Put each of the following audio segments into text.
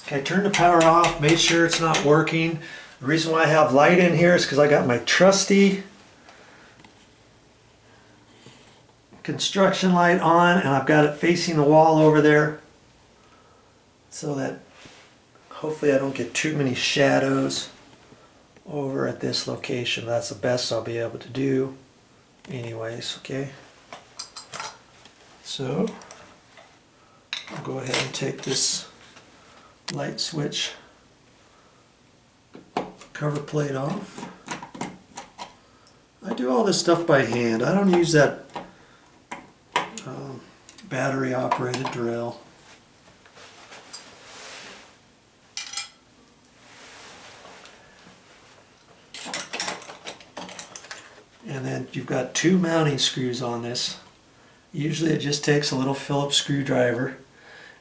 Okay, turn the power off, made sure it's not working. The reason why I have light in here is because I got my trusty construction light on and I've got it facing the wall over there so that hopefully I don't get too many shadows over at this location. That's the best I'll be able to do anyways, okay? So I'll go ahead and take this light switch cover plate off. I do all this stuff by hand. I don't use that battery operated drill. And then you've got two mounting screws on this. Usually it just takes a little Phillips screwdriver.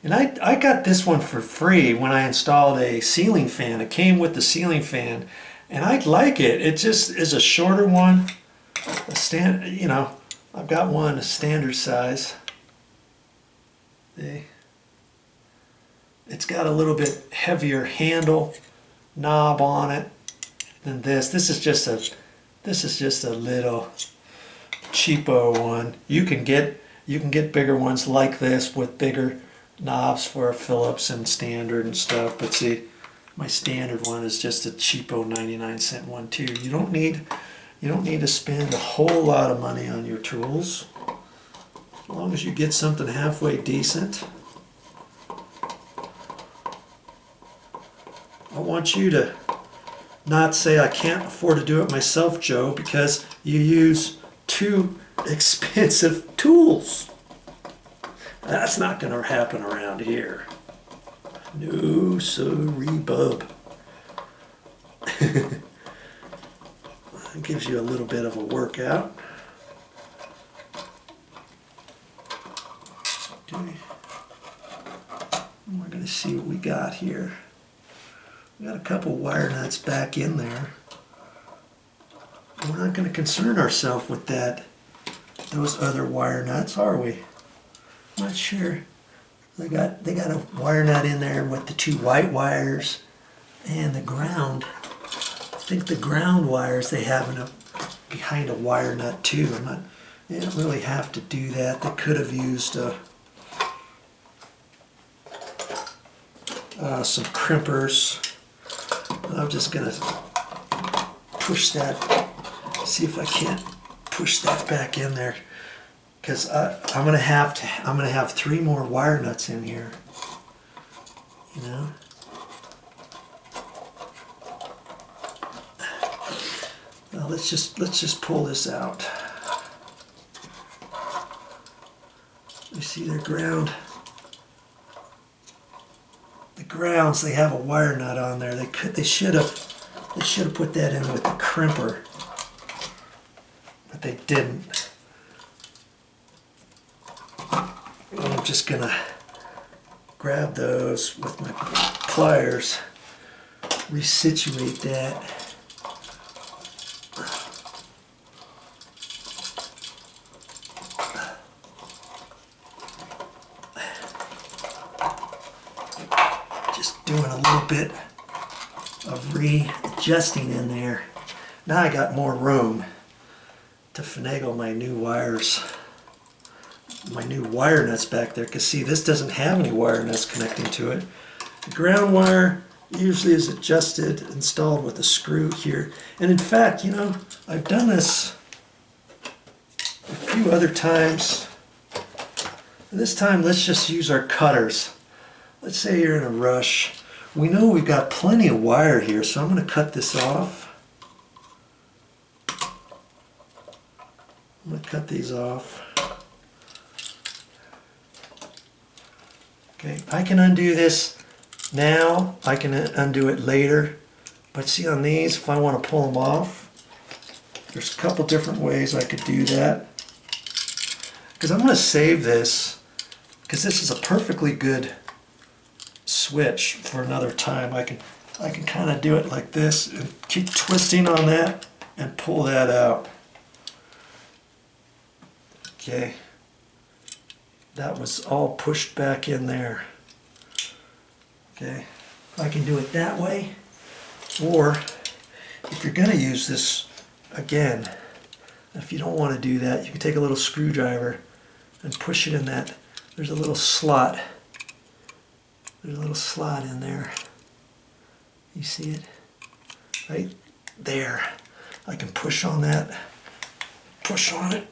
And I got this one for free when I installed a ceiling fan. It came with the ceiling fan, and I like it. It just is a shorter one. You know, I've got one a standard size. See? It's got a little bit heavier handle knob on it than this. This is just a little cheapo one. You can get bigger ones like this with bigger knobs for Phillips and standard and stuff, but see, my standard one is just a cheapo 99-cent one too. You don't need to spend a whole lot of money on your tools, as long as you get something halfway decent. I want you to not say I can't afford to do it myself, Joe, because you use too expensive tools. That's not going to happen around here. No sorry, bub. It gives you a little bit of a workout. Okay. We're going to see what we got here. We got a couple wire nuts back in there. We're not going to concern ourselves with those other wire nuts, are we? Not sure. They got a wire nut in there with the two white wires and the ground. I think the ground wires they have behind a wire nut too. They don't really have to do that. They could have used some crimpers. I'm just gonna push that. See if I can't push that back in there. Because I'm gonna have 3 more wire nuts in here, you know. Well, let's just pull this out. You see their ground. The grounds, they have a wire nut on there. They should have put that in with the crimper, but they didn't. I'm just gonna grab those with my pliers, resituate that. Just doing a little bit of readjusting in there. Now I got more room to finagle my new wires. My new wire nuts back there, because see, this doesn't have any wire nuts connecting to it. The ground wire usually is adjusted, installed with a screw here. And in fact, you know, I've done this a few other times. This time, let's just use our cutters. Let's say you're in a rush. We know we've got plenty of wire here, so I'm going to cut this off. I'm going to cut these off. Okay, I can undo this now, I can undo it later, but see on these, if I want to pull them off, there's a couple different ways I could do that. Because I'm going to save this, because this is a perfectly good switch for another time. I can kind of do it like this and keep twisting on that and pull that out. Okay. That was all pushed back in there. Okay, I can do it that way, or if you're going to use this again, if you don't want to do that, you can take a little screwdriver and push it in that. There's a little slot. There's a little slot in there. You see it? Right there. I can push on that, push on it,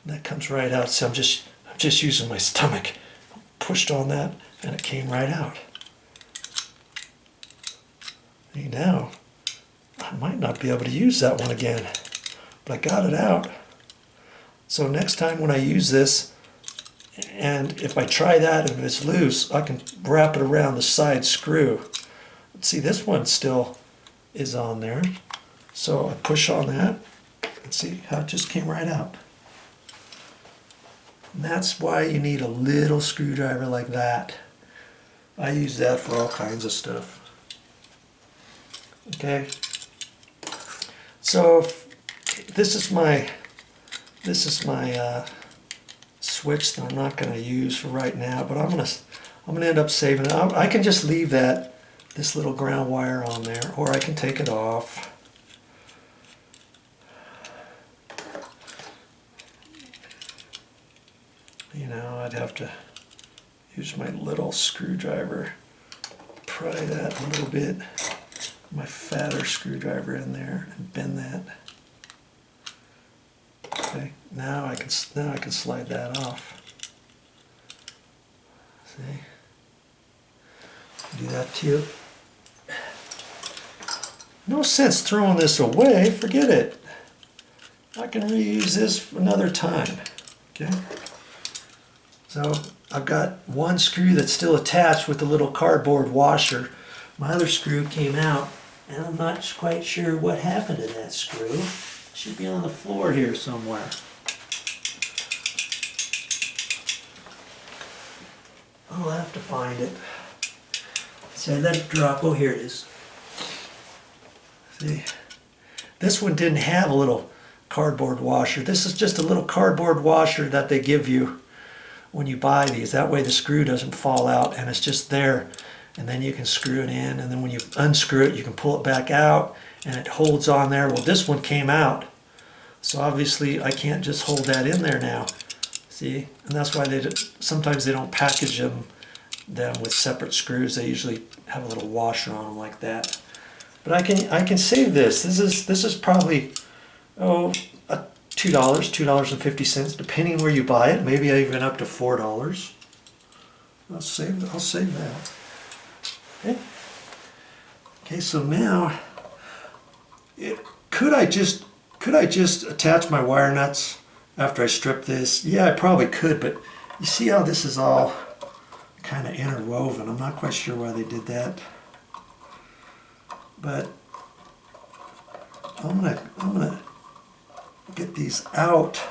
and that comes right out. So I'm just using my stomach. Pushed on that, and it came right out. See, now, I might not be able to use that one again, but I got it out. So next time when I use this, and if I try that and if it's loose, I can wrap it around the side screw. See, this one still is on there. So I push on that, and see how it just came right out. And that's why you need a little screwdriver like that. I use that for all kinds of stuff. Okay. So this is my switch that I'm not going to use for right now, but I'm gonna end up saving it. I can just leave this little ground wire on there, or I can take it off. You know, I'd have to use my little screwdriver, pry that a little bit, my fatter screwdriver in there, and bend that. Okay, now I can slide that off. See? Do that too. No sense throwing this away. Forget it. I can reuse this another time. Okay. So I've got one screw that's still attached with the little cardboard washer. My other screw came out, and I'm not quite sure what happened to that screw. It should be on the floor here somewhere. I'll have to find it. See, I let it drop. Oh, here it is. See, this one didn't have a little cardboard washer. This is just a little cardboard washer that they give you when you buy these. That way the screw doesn't fall out, and it's just there, and then you can screw it in, and then when you unscrew it you can pull it back out and it holds on there. Well, this one came out, so obviously I can't just hold that in there now. See, and that's why sometimes they don't package them with separate screws. They usually have a little washer on them like that. But I can save this. This is probably $2, $2.50, depending where you buy it. Maybe even up to $4. I'll save that. Okay. Okay. So now, could I just attach my wire nuts after I strip this? Yeah, I probably could, but you see how this is all kind of interwoven. I'm not quite sure why they did that, but I'm gonna get these out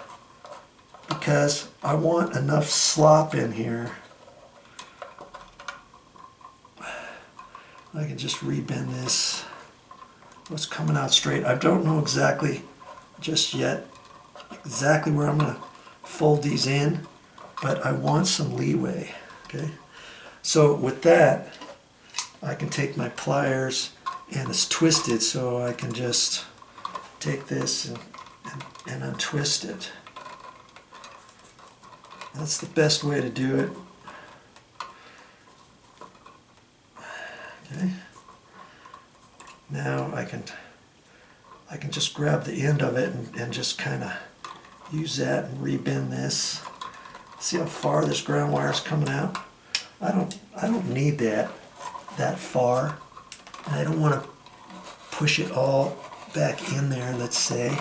because I want enough slop in here. I can just rebend this. What's coming out straight? I don't know exactly just yet exactly where I'm gonna fold these in, but I want some leeway. Okay, so with that I can take my pliers, and it's twisted, so I can just take this and untwist it. That's the best way to do it. Okay. Now I can just grab the end of it and just kind of use that and rebend this. See how far this ground wire is coming out? I don't need that far, and I don't want to push it all back in there. Let's say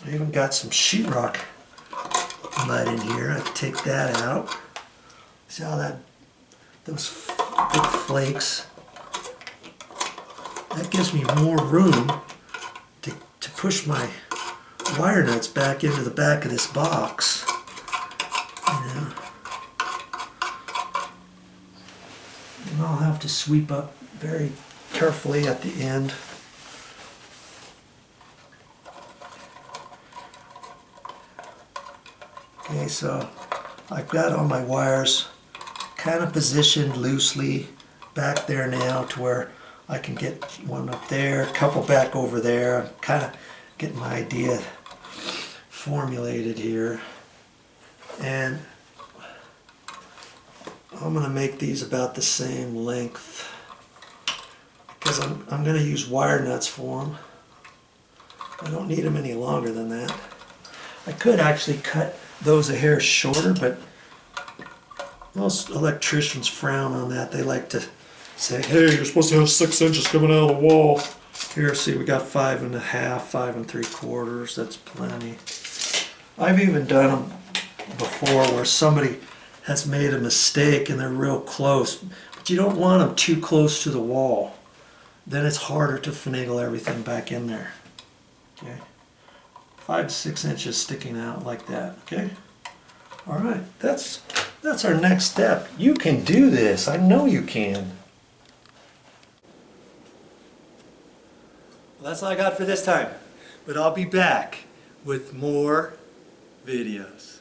I even got some sheetrock mud in here. I can take that out. See how those big flakes. That gives me more room to push my wire nuts back into the back of this box. You know. And I'll have to sweep up very carefully at the end. Okay, so I've got all my wires kind of positioned loosely back there now to where I can get one up there, a couple back over there. I'm kind of getting my idea formulated here. And I'm going to make these about the same length because I'm going to use wire nuts for them. I don't need them any longer than that. I could actually cut those a hair shorter, but most electricians frown on that. They like to say, hey, you're supposed to have 6 inches coming out of the wall. Here, see, we got 5 1/2, 5 3/4. That's plenty. I've even done them before where somebody has made a mistake and they're real close, but you don't want them too close to the wall. Then it's harder to finagle everything back in there. Okay, 5 to 6 inches sticking out like that. Okay, all right, that's our next step. You can do this. I know you can. Well, that's all I got for this time, but I'll be back with more videos.